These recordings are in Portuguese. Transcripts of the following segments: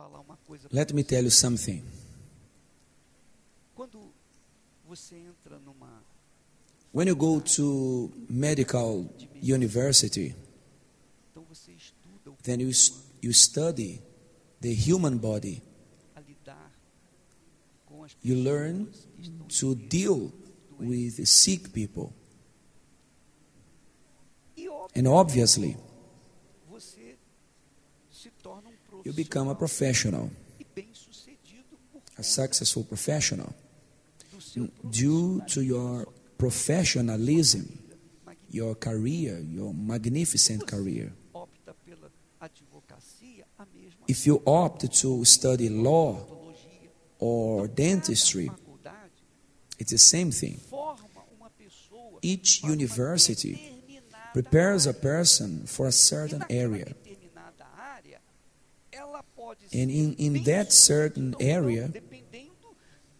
falar uma coisa. Let me tell you something. Quando você entra numa When you go to medical university, então você estuda o then you study the human body. a lidar com as You pessoas learn que estão to deal with sick people. e And obviously, você se torna um you become a profissional professional, e bem-sucedido por a conta successful professional, do seu due to your professionalism, magnífico. your career, your magnificent career. Opta pela advocacia, a mesma If you opt to study law odontologia. or dentistry, Cada faculdade it's the same thing. forma uma pessoa Each para uma university determinada prepares a área. person for a E certain naquela area. determinada área, ela pode And ser in that certain bem-sucedida ou não, area, dependendo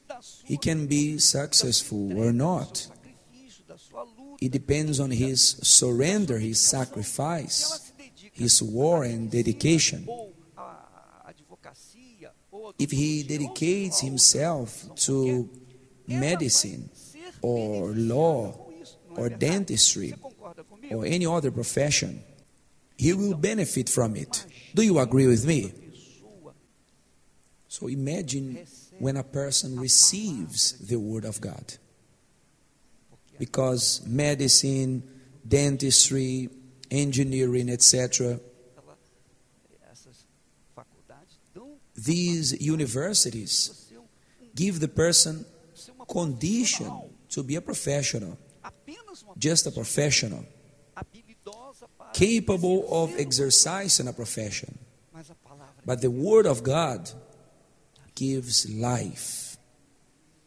da sua he can be da successful sua or entrega, not. do seu sacrifício, da sua luta, It depends on his surrender, his Se ela sacrifice, se dedica his à war and medicina, dedication. ou à advocacia, ou à If he odontologia, dedicates ou a outra himself profissão to qualquer, ela vai medicine ser or beneficiada law com isso, não é or verdade? dentistry Você concorda comigo? or any other profession, he will benefit from it. Do you agree with me? Pessoa So imagine when a person receives the word of God. Because medicine, dentistry, engineering, etc., ela, essas faculdades dão these universities você give the person ser uma condition profissional, to be a professional, apenas uma just a professional, habilidosa para capable of exercer o exercising a profession. mas a palavra But the word of God gives life.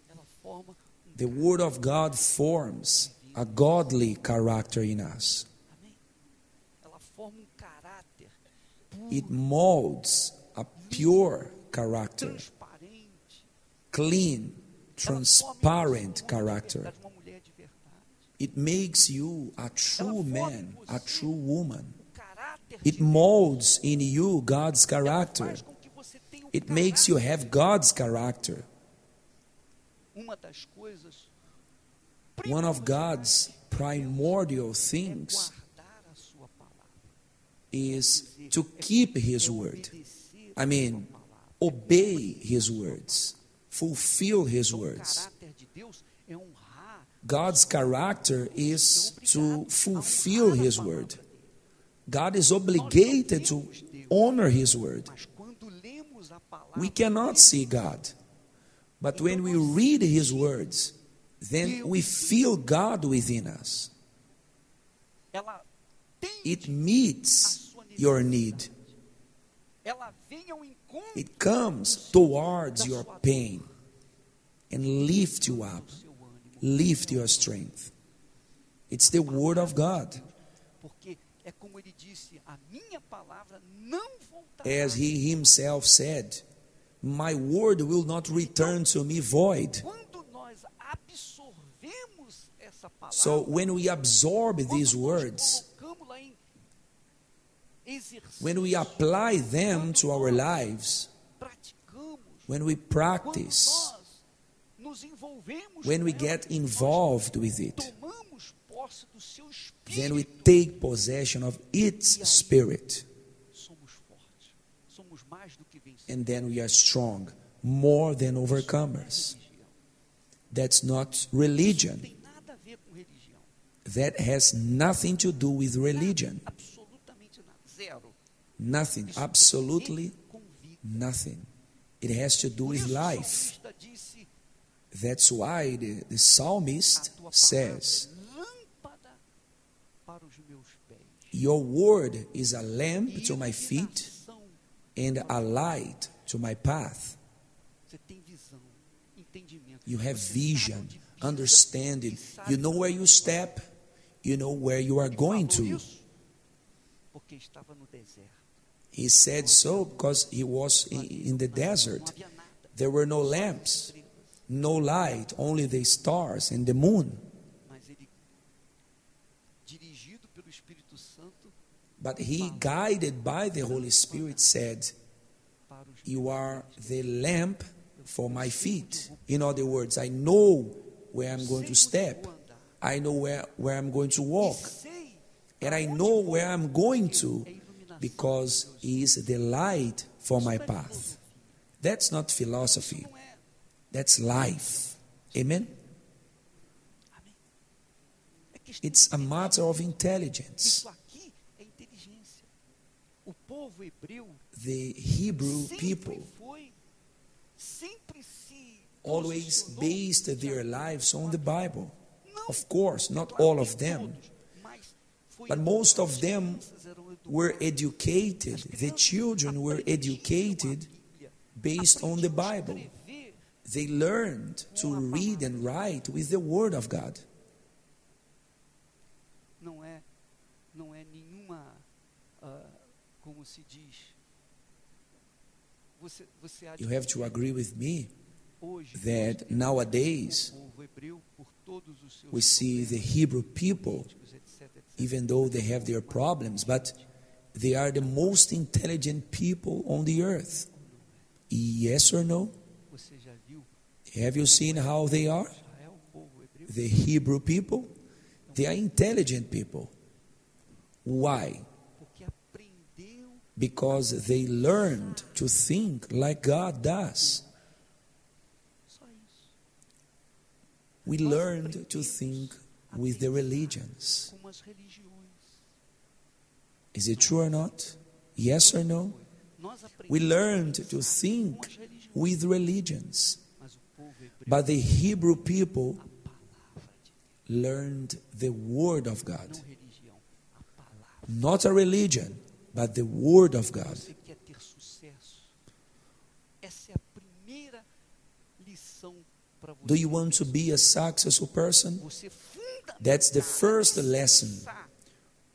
ela forma The word of God forms a godly character in us. amém? Ela forma caráter It molds a pure character, transparente, clean, ela transparent forma character. uma mulher de verdade. It makes you a true man, a true woman. O caráter It de Deus, molds in you God's ela character. faz com que você tenha o It makes you have God's character. Uma das coisas One of God's primordial é things guardar a sua palavra. is to keep His word. Obedecer I mean, obey His words, fulfill His o words. caráter de Deus é honrar God's character is to fulfill His word. God is obligated to honor His word. mas quando lemos a palavra We cannot see God, but when we read His words, then we feel God within us. ela tem It meets your need. ela vem ao encontro It comes towards your pain and lift you up, do seu ânimo, lift your strength. It's the word of God. porque é como ele disse, a minha palavra não voltará. As He Himself said, my word will not return to me void. Quando nós absorvemos essa palavra, So when we absorb quando these nós words, colocamos-la em exercício, when we apply them to our lives, praticamos, when we quando practice, nós nos envolvemos when we com get ela, involved with it, tomamos posse do seu then we espírito, take possession of its spirit, somos fortes, somos mais do que vencedores. and then we are strong, more than overcomers. That's not religion. Não tem nada a ver com religião. That has nothing to do with religion. Nada, absolutamente nada. Zero. Nothing, Isso absolutely tem convite. nothing. It has to do Por with isso, o life. salmista disse, That's why the a psalmist tua palavra says, é lâmpada para os meus pés. your word is a lamp E to my feet iluminação. and a light to my path. Você tem visão, entendimento. You have Você vision, sabe onde pisa understanding. e sabe You know where you step. You know where you are e going falou to. isso porque estava no deserto. He said so because he was in the Não desert. havia nada. There were no Só lamps, estrelas. no light, only the stars and the moon. Mas ele, dirigido pelo Espírito Santo, But he, guided by the Holy Spirit, said, para os You meus are pés. the lamp for my feet. In other words, I know where I'm going to step. I know where I'm going to walk. And I know where I'm going to because He is the light for my path. That's not philosophy. That's life. Amen? It's a matter of intelligence. Isso aqui é inteligência. O povo hebreu The Hebrew sempre people foi, sempre se always posicionou based their de lives on acordo the com a Bible. Não, Of course, not claro all que of them, todos, mas foi but most of as them crianças eram educadas. were educated. As The crianças children were aprendiam a educated Bíblia, based on the aprendiam a Bible. escrever. They learned to read and write with the Word of God. Não é nenhuma, como se diz, você há de You have to agree with me hoje that nós temos nowadays o povo hebreu por todos os seus we see the problemas Hebrew people, políticos, etc., even though they have their problems, but they are the most intelligent people on the earth. Yes or no? Você já viu Have you seen how they are? Israel, o povo hebreu? The Hebrew people, they are intelligent people. Why? Porque aprendeu Because they learned to think like God does. só isso. We learned to think with the religions. Como as religiões. Is it true or not? Yes or no? Nós aprendemos We learned to com think as religiões, with religions. mas o povo hebreu, But the Hebrew people a palavra de Deus, learned the Word of God. não religião, a palavra. Not a religion, but the Word of God. Você quer ter sucesso? Essa é a primeira lição para você. Do you want to be a successful person? Você funda That's the first lesson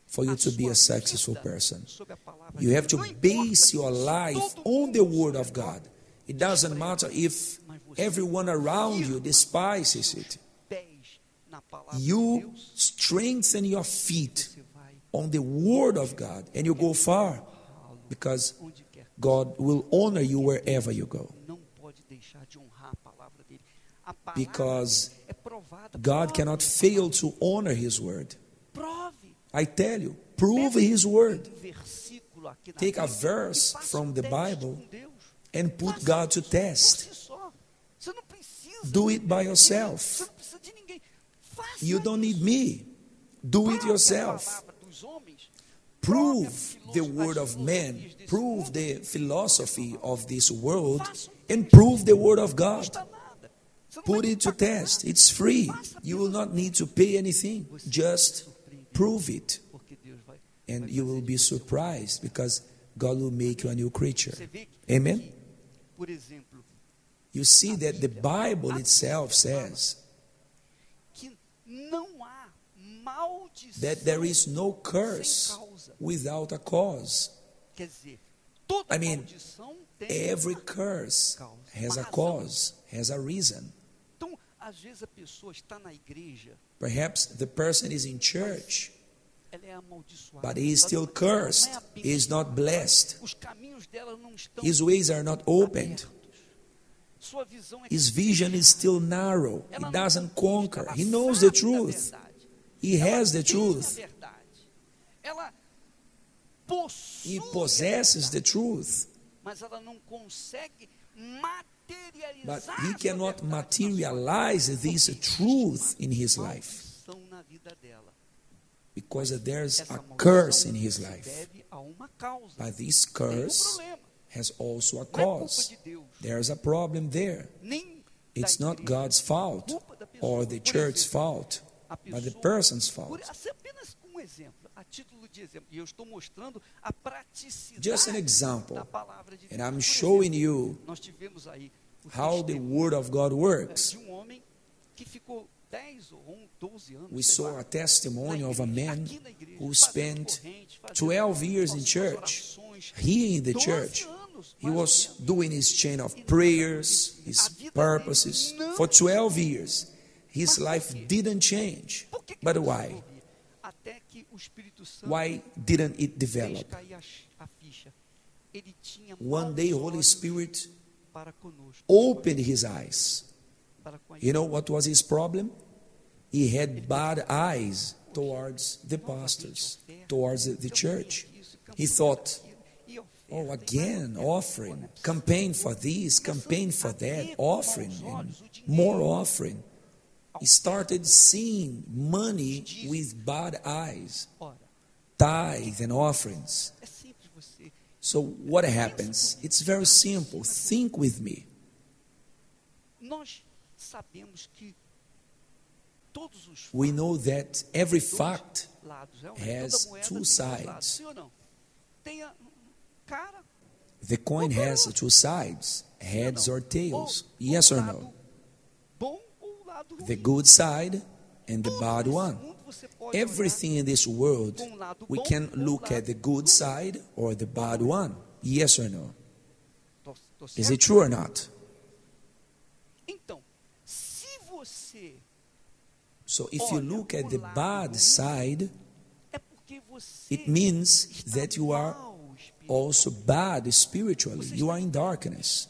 for you a to be a sua successful vida person. sobre a palavra You de have to Deus. Não importa base your se life todo on mundo the ao Word seu of redor God. It doesn't matter if everyone around you despises it. pés na palavra de You Deus, strengthen your feet você vai on the Word of God and you go far because onde quer. God will honor you wherever you go. Não pode deixar de honrar a palavra dele. A palavra Because é provada. God Prove cannot a fail palavra. to honor His Word. Prove. I tell you, prove His Word. Versículo aqui na Take a Bíblia verse e faça from the teste Bible com Deus. and put Faça God to isso test. por si só. Você não precisa Do de it by ninguém. yourself. Você não precisa de ninguém. Faça You don't need isso. me. Do it Prove a yourself. palavra dos homens. Prove the Prove word as of man. filosofias desse Prove mundo. the philosophy of this world Faça and prove the word of Não God. custa nada. Você não Put vai it to pagar test. nada. It's free. Faça You will apenas not need to pay anything. Você Just vai se surpreender, prove it. porque Deus vai And vai you fazer will de be você um surprised because God will make you a new creature. Você vê que, Amen? por exemplo, You see that the Bible itself says que não há maldição that there is no sem curse causa. without a cause. Quer dizer, toda I mean, maldição tem Every uma curse causa, has uma a razão. cause, has a reason. Então, às vezes a pessoa está na igreja, Perhaps the person is in church, ela é amaldiçoada. but he is Ela still não é cursed. abençoada. He is not blessed. Os caminhos dela não estão His ways are not opened. abertos. Sua visão é His vision is still narrow. He ela não doesn't conquista, conquer. ela He knows sabe the truth. da verdade. He Ela has the tem a truth. verdade. Ela possui He a possesses verdade, the truth. mas ela não consegue But materializar he essa cannot verdade na sua materialize vida, this porque truth in his existe uma life maldição na vida dela. because there's Essa a maldição curse in his se life. deve a uma causa. But this Tem um curse problema. has also a Não é culpa cause. de Deus, There's a problem there. nem It's da not igreja, God's fault culpa da pessoa. or the Por church's exemplo, fault, a but the pessoa- person's fault. Assim, apenas um exemplo, a título de exemplo, e eu estou mostrando a praticidade Just an example. da palavra de Deus. And I'm Por showing exemplo, you nós tivemos aí o how the testemunho Word of God works. de um homem que ficou 10 ou 12 anos, We sei saw lá, a testimony na of a igreja, man aqui na igreja, who fazendo spent corrente, fazendo 12 years in suas church, orações, here in the 12 church. anos, He mais ou was menos. doing his chain of prayers, his purposes for 12 years. His life didn't change. Por que But não se why? ouvia? Até que o Espírito Santo Why didn't it fez develop? cair a ficha. ele tinha one day maus Holy olhos Spirit para conosco. opened his eyes. Para com a You know what was his problem? He had bad eyes towards the pastors, towards the church. He thought, oh, again, offering, campaign for this, campaign for that, offering, and more offering. He started seeing money with bad eyes, Ora, tithe and offerings. é simples você. So what happens? It's very simple. Think with me. Nós sabemos que todos os We know that every dois fact lados, has toda moeda two tem dois lados, sides. sim ou não? Tem a cara, The coin has two sides, heads or tails. Yes or no? bom ou o lado ruim. The good side and the Tudo bad nesse one. mundo você pode Everything in this world, we can look at the good side or the bad one. Yes or no? olhar. Tô Is certo? it true or not? Então, se você So if you look at the bad side, é porque você it means está that you are mal espiritualmente. also bad spiritually. You are in darkness.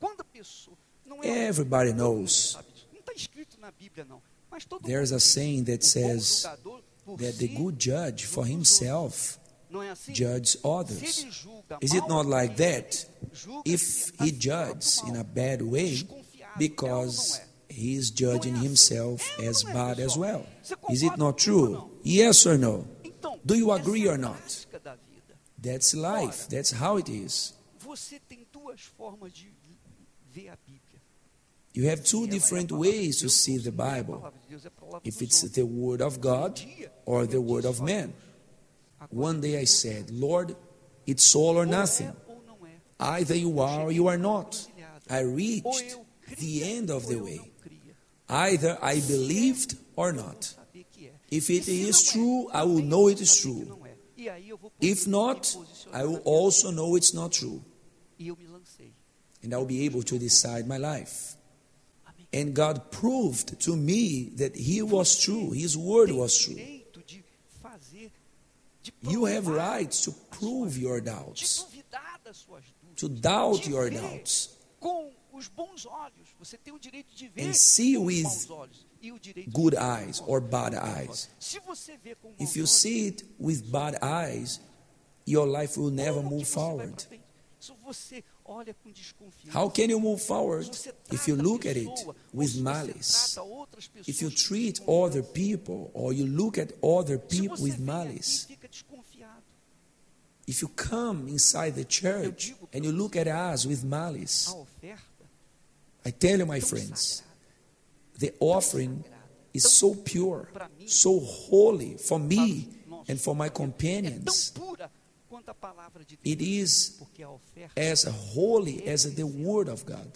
Quando a pessoa não é Everybody knows. sabe disso. Não está escrito na Bíblia não, mas todo There's mundo a saying that diz, o bom says julgador por that the si, good judge for himself não é assim? judges Se others. ele julga Is it mal, not like that? julga If he a si judges próprio in a mal. bad way, Desconfiado, because é ou não é? he is judging himself as bad as well. Is it not Você concorda true? ou não? Yes or no? Então, Do you essa agree é a or not? prática da vida. That's life. That's how it is. Você tem duas formas de ver a Bíblia. You have Se two ela é a different palavra de ways to Deus, see ou se the não é a Bible. palavra de Deus, é a palavra If dos it's homens. the word of God or the word of man. Agora, One day I said, Lord, it's all or ou nothing. é ou não é. Either you are or you are not. I Ou reached eu the cria, end of ou the eu way. não cria. Either I believed or Eu vou not. saber que é. If E it se is não é, true, I também will eu know vou it is saber que true. não é. E aí eu vou If me not, posicionar I will na minha also vida. know it's not true. E eu me lancei. And I will be able to decide my life. Amém. And God proved to me that He was true. His word Tem was true. direito de fazer, de You have provar rights to as suas prove your de doubts, duvidar das suas dúvidas, to doubt de your ver doubts, com os bons olhos. Você tem o direito de ver and see com os with maus olhos e o direito de good ver com eyes os or maus bad olhos. eyes. Se você vê com maus If you olhos, see it with bad eyes, your life will never como que move você vai pra forward. frente? Se você olha com desconfiança, How can you move forward se você if you trata a look at it pessoa, ou with se você malice? trata outras pessoas If you com treat desconfiança, other people or you look at other se people você with vem malice, aqui e fica desconfiado, if you come inside the church and you look at us with malice, a oferta I tell you, my tão friends, sagrada, the tão offering sagrada, is tão so pura pure, pra mim, so holy for me nós, and for my é tão companions. pura quanto a palavra de Deus, It is porque a oferta as holy as the Word of God,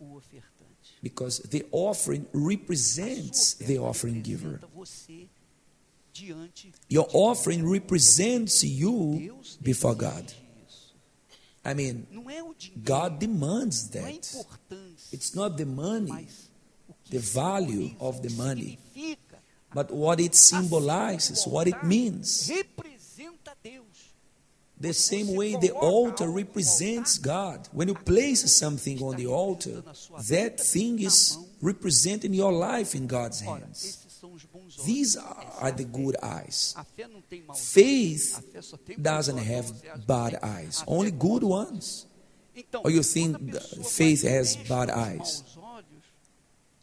o ofertante. because the offering A represents sua the oferta offering giver. representa você diante Your de offering represents you Deus. before Exige God. isso. I mean, Não é o dinheiro, God demands não é a that. importância, It's not the money, mas o que the value simboliza, of the o que money, significa. but what it symbolizes, what it means. Representa Deus. The same way the altar represents God. When you place something on the altar, that thing is representing your life in God's Ora, hands. esses são os bons olhos. These Essa é are a the fé. good eyes. A fé não tem maus Faith olhos. A fé só tem bons doesn't olhos. have Você acha que bad tem? eyes, A fé only tem good bons olhos. ones. Então, Or you quando think a pessoa faith has manifesta bad os eyes? maus olhos,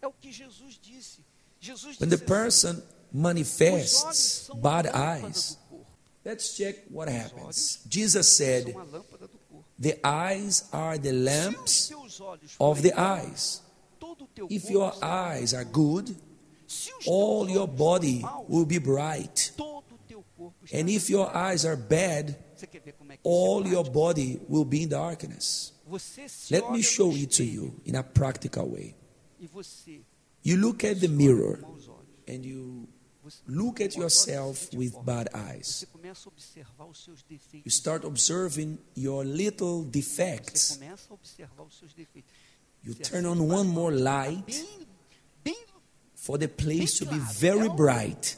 é o que Jesus disse. Jesus When the disse assim, person os olhos manifests são a bad lâmpada eyes, do corpo. let's check what Os happens. olhos Jesus said, são a lâmpada do corpo. the eyes are the Se os lamps teus olhos of the forem bons, eyes. todo o teu If corpo your será eyes are bom. good, Se os all teus your olhos body forem maus, will be bright. todo o teu corpo estará And if your eyes are bad, Você quer ver como é que all isso é your prático? body will be in darkness. Você se Let olha me no show it to espelho you in a practical way. E você You look at the se olha mirror com maus olhos. and you Você, look at com os olhos yourself de with forma. bad eyes. Você começa a observar os seus You defeitos. start observing your little Você defects. começa a observar os seus defeitos. You Você turn acende on uma one lâmpada more light bem for the place to be claro. very É o- bright.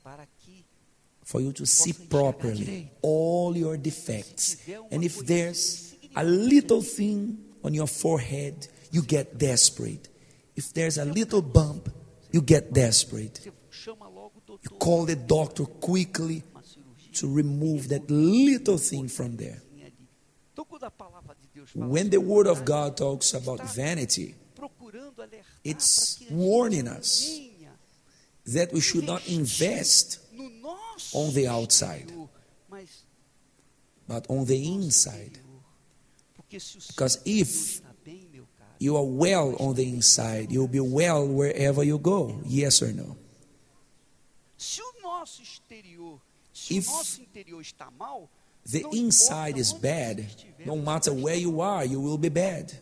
para que for you to see properly all your defects. And if there's a little thing on your forehead, you get desperate. If there's a little bump, you get desperate. Você chama logo o You doutor. call the doctor quickly Uma cirurgia. to remove that little thing from there. Então, quando a palavra de Deus fala When the Word of God talks about vanity, procurando alertar it's para que a warning gente us venha that we should not invest no nosso on the outside, exterior, mas but on the no nosso inside. interior. Porque se o seu Because interior if está bem, meu caro, you are well on the inside, you'll be well wherever you go. Yes or no? se o nosso exterior, se If o nosso interior está mal, The não inside importa is onde bad. você estiver, No você matter vai where estar you mal. are, you will be bad.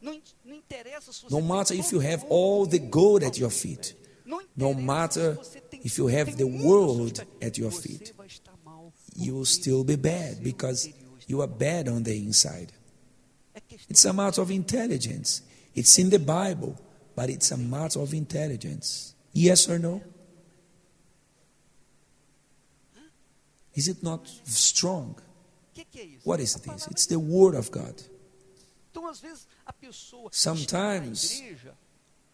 Não interessa se você No tem matter if todo you have o all mundo the gold at ao your seu feet. pé. Não No interessa matter se você tem if you have tem the o mundo aos seus world pés. at your Você feet. vai estar mal, You will porque still be o bad seu because interior está you are mal. bad on the inside. É questão It's a matter of intelligence. It's in the Bible, but it's a matter of intelligence. Yes or no? Is it not strong? que é isso? What is A this? palavra It's de the Deus. Word of God. Então, às vezes, a pessoa Sometimes está na igreja,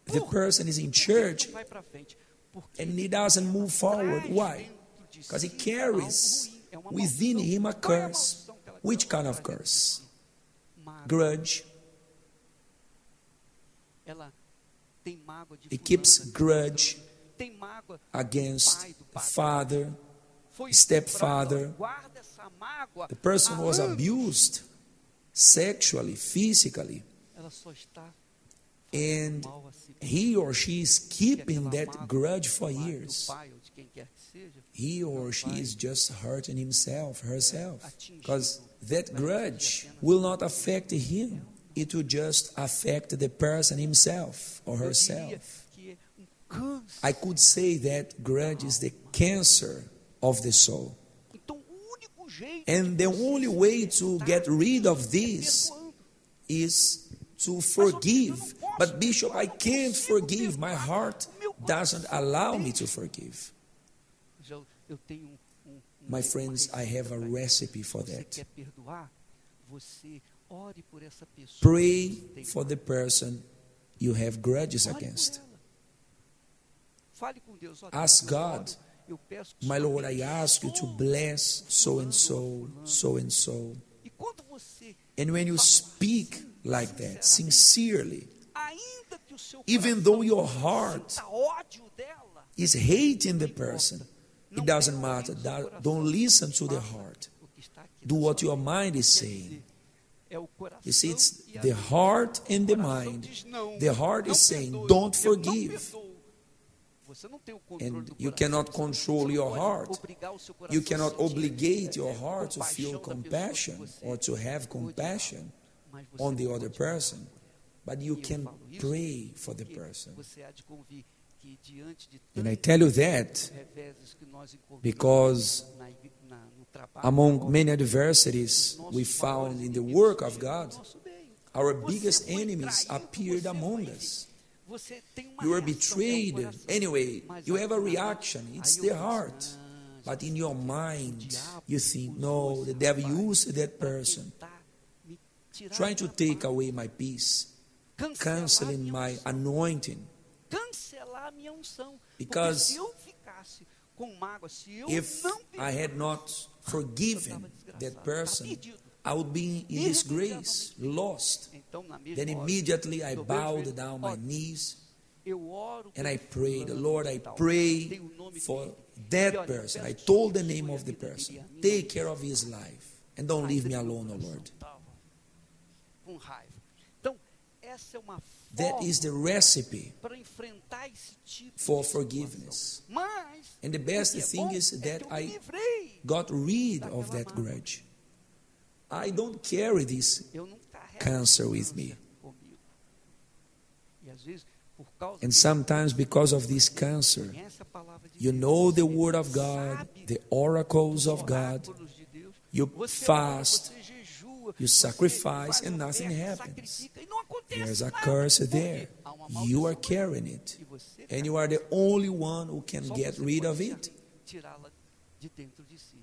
The person is in church não vai para frente, porque and he doesn't move forward. traz Why? dentro de Because he si carries algo ruim. É uma within maldição. him a Qual é a curse. maldição que ela Which kind of traz dentro de curse? si? Mágoa. Grudge. Ela tem mágoa de He fulano, keeps de grudge fulano. Tem mágoa against pai, do a padrasto. father. Foi stepfather. estuprado. Guarda essa mágoa. The person há was anos. abused sexually, physically, Ela só está and mal a si he or she is keeping that grudge for do years. pai ou de quem quer que seja. He or she is just hurting himself, herself, because that grudge will not affect him. It will just affect the person himself or Eu diria herself. que é câncer. I could say that grudge is the cancer of the soul. Então, o único jeito And de the você only se way to libertar get rid of é this perdoando. is to forgive. But Bishop, I can't forgive. My heart doesn't allow me to forgive. Eu tenho My friends, I have a receita pra isso. recipe for Você that. quer perdoar? Você ore por essa pessoa. Pray que tem for the mágoa. person you have grudges Ore por against. ela. Fale com Deus. Ó, Ask Deus, eu God, oro, eu peço que My o Senhor Lord, I ask you to bless so and so, so and so. E quando você, And when you speak like that, sincerely, ainda que o seu even coração though your heart sinta ódio dela, is hating the person, it doesn't matter. Don't listen to the heart. o que está aqui Do na what sua your mente. mind is Quer saying. dizer, é o coração You see, it's e a the mente. heart and the O coração mind. diz não, The heart não is saying, perdoe, don't eu não forgive. perdoo. Você não tem o controle And do you coração, cannot você não control your pode heart. obrigar o seu coração You a cannot sentir, obligate your heart to compaixão feel da pessoa que compassion você or to have odiava. compassion Mas você on the não other pode. person. But you E eu can falo isso pray for the porque person. Você há de convir que diante de And I tantos tell you that reveses que nós encontramos because no trabalho, among na many obra, adversities nossos we maiores found in the inimigos work of surgiram God, no nosso meio. our Você biggest foi enemies traído, appeared você among foi- us. Você tem uma You were reação, betrayed. é o coração. Anyway, Mas you aí have a na mente, reaction. It's aí the eu penso, heart. já But in sei your que o mind, diabo you think, usou no, esse the devil rapaz used that pra person, tentar me tirar trying to minha take paz, away my peace, cancelar canceling minha my unção, anointing. cancelar a minha unção. Porque Because se eu ficasse com mágoa, se eu If não I had not forgiven that person, I would be in disgrace, lost. Então, na mesma Then hora, immediately I eu bowed vejo, down ó, my knees eu oro and por I prayed, fulano Lord, e I tal. pray Tem o nome for dele. E that olha, person. peço I que told the abençoe name a of the vida person. dele, a minha Take vida. care of his life and don't leave me alone, O Lord. Com raiva. Então, essa é uma That is the recipe para enfrentar esse tipo for de situação. forgiveness. Mas And the best o que é thing bom is é that que eu me I livrei. got rid of that grudge. I don't carry this Eu não carrego cancer with câncer me. comigo. E às vezes, por causa And disso, sometimes because of this cancer, conhece a palavra de you Deus, know the você word of God, sabe the oracles os of God, oráculos de Deus, you você ora, fast, você jejua, you você sacrifice, faz and nothing oferta, happens. sacrifica, e não acontece There's a nada. curse Por quê? there. Há uma You are maldição carrying it. e você And you are the only one who can só get você rid pode of it. tirá-la de dentro de si.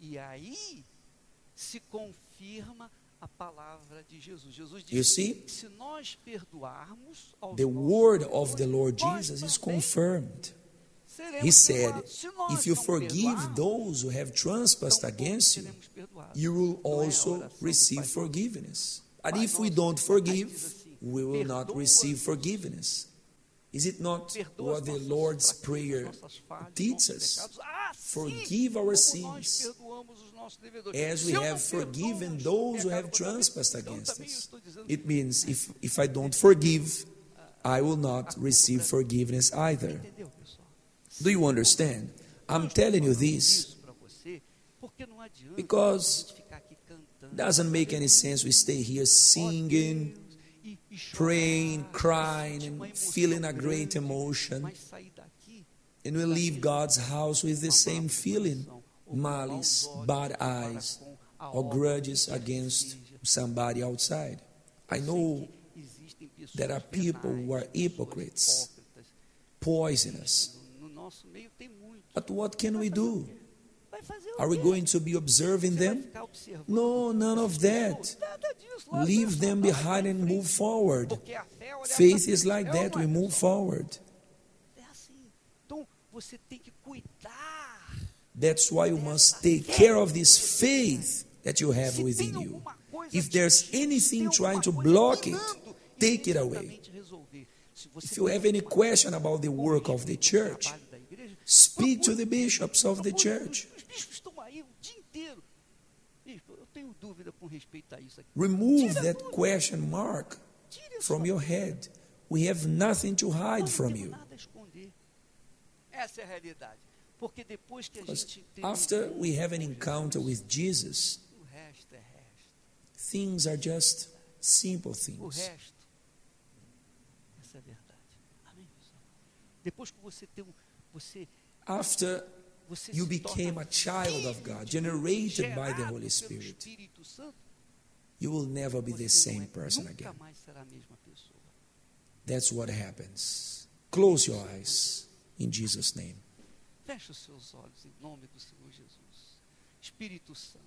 E aí se confirma a palavra de Jesus. Jesus You disse see? que se nós perdoarmos aos The nossos word of the devedores, Lord nós Jesus is também confirmed. seremos He said, perdoados. Se nós if you não forgive perdoarmos, those who have trespassed tampouco against you, seremos perdoados. you will Não é a also oração do receive Pai Nosso. forgiveness. But Pai if we Nosso, don't aí forgive, diz assim, we will not perdoa-nos receive forgiveness. Is it not Perdoa what as the nossas Lord's fraquezas, prayer nossas falhas, teaches nossos us? pecados, assim Forgive our como nós sins perdoamos os nossos devedores. as Se we eu não have forgiven perdoo os those who pecados have do meu amigo, trespassed então against também eu us. estou dizendo It means if I don't forgive, I will not receive forgiveness either. entendeu, pessoal? Do you understand? I'm telling you this Isso para você, porque não adianta because a gente ficar aqui cantando. doesn't make any sense we stay here singing, E chorar, praying, e crying, sentir uma and emoção feeling a great grande, emotion, mas sair daqui and we leave God's house with the same feeling, ou com malice, maus olhos bad para eyes, com a or obra grudges que quer que against seja. somebody outside. I Eu sei know que existem pessoas there are people who are venais, hypocrites, pessoas hipócritas. poisonous. No nosso meio tem muito. But what can we do? Vai fazer o Are we quê? going to be observing Você vai them? ficar observando? No, none of that. Nada disso. Lá Leave você them vai behind em and frente. move forward. Porque a fé, olha, Faith essa is like é that. uma We move pessoa. forward. É assim. Então, você tem que cuidar. That's why you must take care of this faith that you have Se within tem you. alguma coisa If te there's enchendo, anything se tem trying to alguma coisa block it, minando, take it away. imediatamente resolver. Se você If you tem have any alguma question about the com work of the respeito ao church, trabalho da igreja, speak to procure- the bishops of the procure- church. Os bispos estão aí o dia inteiro. Bispo, eu tenho dúvida com respeito a isso aqui. Remove Tira a that dúvida. question mark Tire a from sua your dúvida. head. We have nothing to hide Não from temos you. nada a esconder. Essa é a realidade. Porque depois que a Because gente tem after we have an encounter with Jesus, o resto é resto. things are just simple O things. resto, essa é a verdade. Amém, pessoal? Depois que você tem After você you se became torna a child of filho God, de Deus, generated by the gerado Holy pelo Spirit, Espírito Santo, you will never be the você não same person nunca again. mais será a mesma pessoa. That's what happens. Close your eyes in Jesus' name. Feche os seus olhos em nome do Senhor Jesus. Espírito Santo.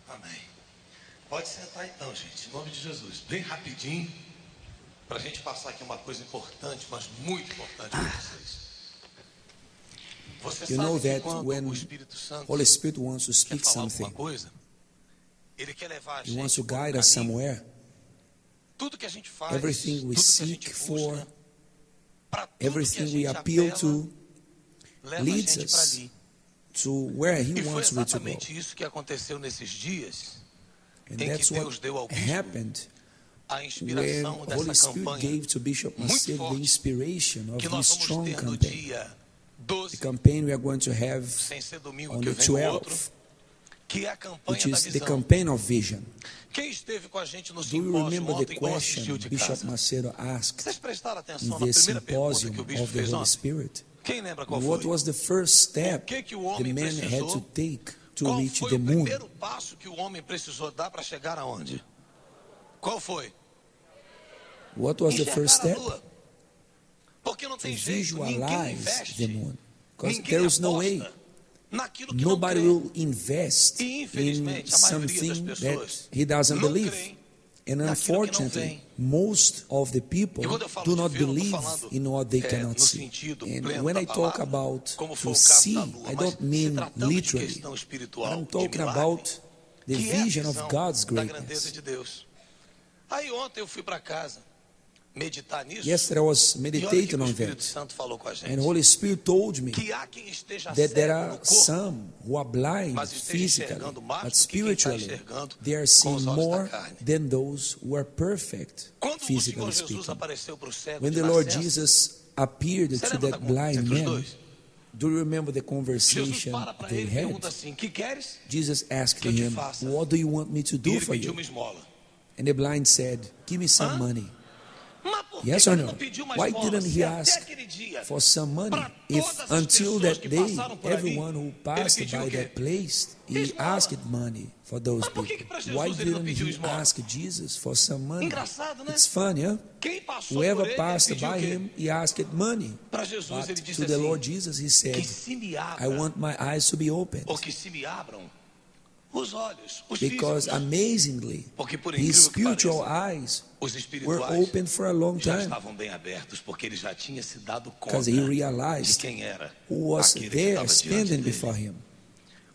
Amém. Pode sentar então, gente, em nome de Jesus. Bem rapidinho, para a gente passar aqui uma coisa importante, mas muito importante para vocês. Você You know sabe que that quando when o Espírito Santo Holy Spirit wants to quer speak falar alguma something, coisa, ele quer levar a He wants gente to por um guide us caminho. somewhere. Tudo que a gente faz, Everything we tudo que a gente seek busca, for, para tudo que a everything gente we appeal apela, to, leva a leads gente para us ali. to where He E foi wants me to go. exatamente isso que aconteceu nesses dias And em que that's Deus what deu ao bispo happened a when inspiração Holy dessa Spirit campanha gave to Bishop muito Macedo the forte inspiration of que this nós vamos strong ter no campaign. dia The 12, campaign we are going to have sem ser domingo on que the vem o outro, 12th, que é a campanha which da is the visão. campaign of vision. Quem esteve com a gente no Do you simpósio remember the ontem ou question assistiu de Bishop casa? Macedo asked Vocês prestaram atenção in na the primeira pergunta symposium que o bispo of the fez Holy ontem? Spirit? Quem lembra qual What foi? was the first step que o the homem man had precisou? to take to Qual reach foi the o moon? primeiro passo que o homem precisou dar para chegar aonde? Qual foi? What was the Enxergar first a step? lua. Porque não To tem jeito, ninguém visualize investe, the moon. Because ninguém there is no way. aposta naquilo que Nobody não crê. will invest E, in infelizmente, a maioria das something pessoas that he doesn't não believe. creem And naquilo que não unfortunately, vem. most of the people E quando eu falo do de not ver, eu tô believe falando, in what they no cannot see. sentido And pleno when da I talk palavra, about como foi to o caso see, da lua, I mas don't se mean tratando de literally. questão espiritual, I'm de talking milagre, about the que é a vision of visão God's da grandeza greatness. de Deus. Aí ontem eu fui para casa meditar nisso. Yesterday I was E olha o que meditating o on Espírito that. Santo falou com a gente. And Holy Spirit told me Que há quem esteja that there cego no are corpo, some who are blind mas esteja physically, enxergando mais but do que quem está spiritually enxergando they are com seeing os olhos da more carne. than those who are perfect, Quando o Senhor physically Jesus speaking. apareceu para o cego When de the Lord nascença, Jesus appeared você to lembra that da conversa blind entre os man, dois? do you remember the Jesus conversation para para they ele e pergunta had? assim: que queres? Jesus asked que eu te him, faça? what do you want me to E do ele for pediu you? uma esmola. And the blind said, give me some Hã? money. Mas por que Yes or ele no? não pediu uma Why esmola didn't se he até ask aquele dia, for some money? para If todas as until pessoas that que day, passaram por ali, everyone who ele passed pediu by o quê? that place, he Esmola. asked money for those Mas por que people. para Jesus Why ele não didn't pediu he esmola? ask Jesus for some money? Engraçado, né? It's funny, huh? Quem passou por Whoever ele, passed ele pediu by o quê? him, he asked money. Para Jesus But ele disse to the assim, Lord Jesus, he said, que se me I abra, want my eyes to be opened. ou que se me abram os olhos, os Because físicos. amazingly, Porque por his incrível que spiritual pareça, eyes os were espirituais open for a long já time. estavam bem abertos, porque ele já tinha se dado conta Because he de realized quem era who was aquele que there estava diante standing dele. before him.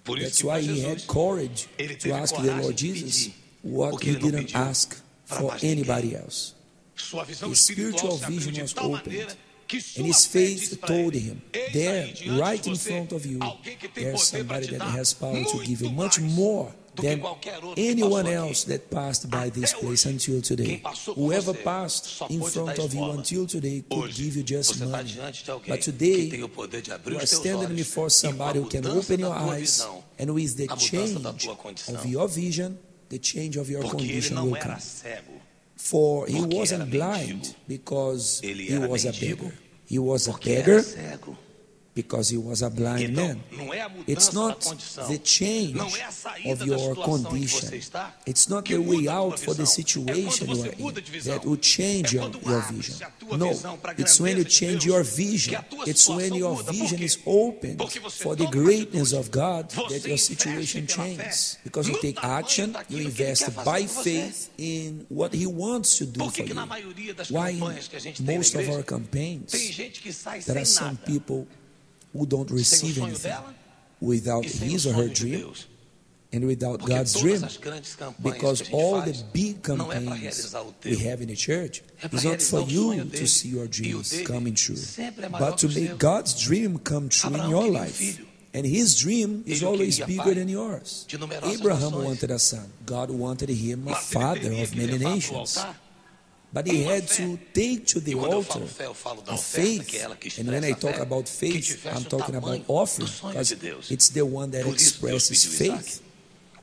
Por isso That's que why para he Jesus, had courage ele to teve ask the coragem Lord de Jesus pedir what o que he ele não didn't pediu ask para for mais ninguém. anybody else. Sua visão His espiritual spiritual se abriu vision de was tal opened. maneira que sua And his fé disse faith para told ele, him, "Eis there, aí diante right de in você, front of you, alguém que tem there's poder para somebody te that dar has power to give you muito much mais more do que than qualquer outro que anyone passou else aqui." that passed by this Até place hoje, until today. quem passou por Whoever você passed só in pôde front dar of you esmola. until today could Hoje, give you just você está money. diante de alguém But que today, tem o poder de abrir you are os teus standing olhos before e somebody com a who can mudança open da your tua eyes, visão, and with the a mudança da change tua condição. of your vision, the change of your Porque ele condition não will era come. cego, For he porque wasn't era blind mendigo. because Ele he era was a mendigo beggar. He was a porque era beggar cego. because he was a blind Então, man. não é a It's mudança da not condição, the change não é a saída of da your situação em que condition. você está It's not que the muda way a tua out for the visão. situation É quando you você are muda in de visão. that will change É your quando vision. abre-se a tua No, visão para a it's when you grandeza de change Deus, your que vision. a tua It's when situação your muda. Por vision quê? is opened Porque você for the toma uma greatness atitude. of God Você that your investe situation pela fé changes. Because you no take tamanho action, daquilo you que Ele invest quer fazer by por você. faith in what He wants to do Por que for que na you. maioria das Why campanhas que a gente in tem na most of our igreja, campaigns, tem gente que sai there are sem some nada, people who don't sem o receive sonho anything dela without e sem o his or her sonho de dream Deus. and without Porque God's todas dream. as grandes campanhas Because que a gente all the faz big não é para campaigns realizar o we teu, have in the church é para is not realizar for o sonho you dele. to see your E o dreams dele coming true, sempre é maior but que to o make seu. God's dream come true in Abraão your queria um life. filho. And his dream is Ele o always queria bigger pai than yours. de numerosas Abraham nações. wanted a son. God wanted him a Mas ele father teria of que many levar para o nations. altar But he uma had fé. to take to the E quando eu altar falo fé, eu falo da a oferta, que faith. é ela que And when I expressa a talk fé, about que faith, tivesse I'm o talking tamanho about offering, do sonho because de Deus. it's the one that Por isso Deus expresses pediu Isaac. faith.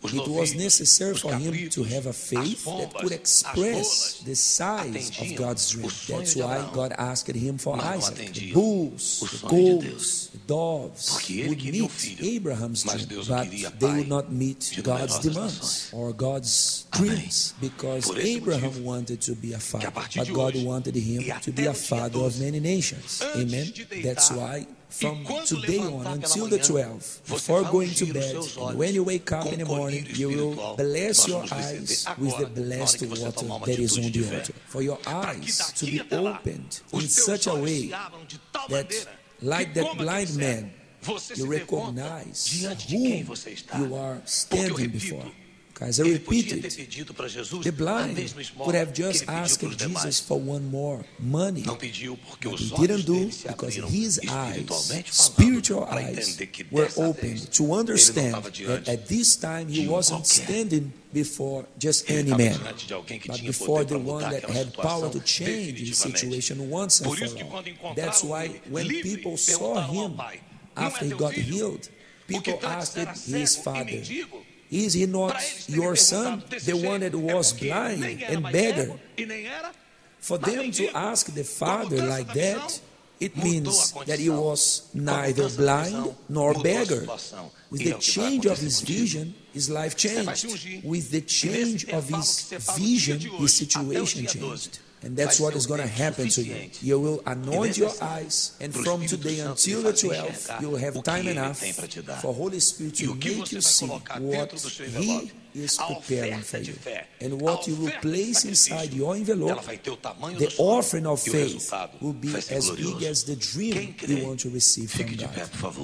Os It was novilhos, necessary os for him to cabritos, have a as faith that pombas, could as express rolas, the size of atendiam God's dream. o sonho That's de why Abraão, God asked him for mas não Isaac. The atendiam bulls, o the sonho de goats, Deus. the doves Porque ele would queria um meet filho, Abraham's mas dream, Deus o but queria they pai would not meet de God's numerosas demands nações. or God's Amém. dreams, because Por esse Abraham motivo, wanted to be a que a father, partir but de God hoje, wanted him e to até be a o dia father of 12, many nations. antes Amen. de deitar, That's why from quando today on levantar pela until the manhã, 12, você before vai going to ungir os bed, seus and olhos when you wake up com in the colírio morning, you will espiritual. bless Nós your vamos receber eyes agora, with the na hora blessed que você water tomar uma that is on atitude de the fé. altar. For your Para que eyes to daqui be até lá, opened os in teus such a olhos way se abram de tal that, maneira like que, that como aquele blind cego, man, você you se dê conta recognize diante de quem who você está. you are Porque eu standing repito, before. Guys, I ele repeat podia ter it. pedido para Jesus The a blind mesma esmola could have que just ele pediu asked para os demais. Jesus for one more money. Não pediu porque But os he olhos didn't do dele se because abriram his eyes, espiritualmente falando, spiritual para eyes, entender que were dessa opened vez to ele não understand estava that diante at this time he de wasn't qualquer. standing before just Ele any estava man, diante de alguém que but tinha before poder the para one mudar that aquela had power situação to change his definitivamente. situation once and Por isso for que all. quando encontraram That's why ele when livre, people saw perguntaram ao him pai, "Não é after he teu got filho? healed, Porque people antes asked era his cego e father, mendigo." is he not Para eles terem your son, perguntado desse the one jeito, that é was porque blind nem era and mais beggar? cego e nem era For mais them to mendigo. ask the Com a father mudança like da that, visão, it mudou a means that he condição. was Com a neither mudança da blind visão, nor mudou a beggar. situação. With E the é o que vai change of acontecer his contigo. vision, his life Você vai se changed. ungir. With the E nesse change of intervalo his que separa o vision, dia de his hoje até o situation dia changed. 12, And that's vai what ser is o going to tempo happen to you. suficiente You will e anoint your necessário eyes, and para o from Espírito today Santo until lhe the fazer 12, enxergar you will have o que time ele enough tem para te dar. for Holy Spirit E to o que make você you vai see colocar what dentro do seu He envelope. is A preparing oferta for de you. fé, And a what you will oferta de place inside sacrifício, your ela envelope, vai ter o tamanho the do sonho, offering of e o faith resultado will be vai ser as glorioso. big as the dream Quem crê, you want to receive from fique de God. pé, por favor.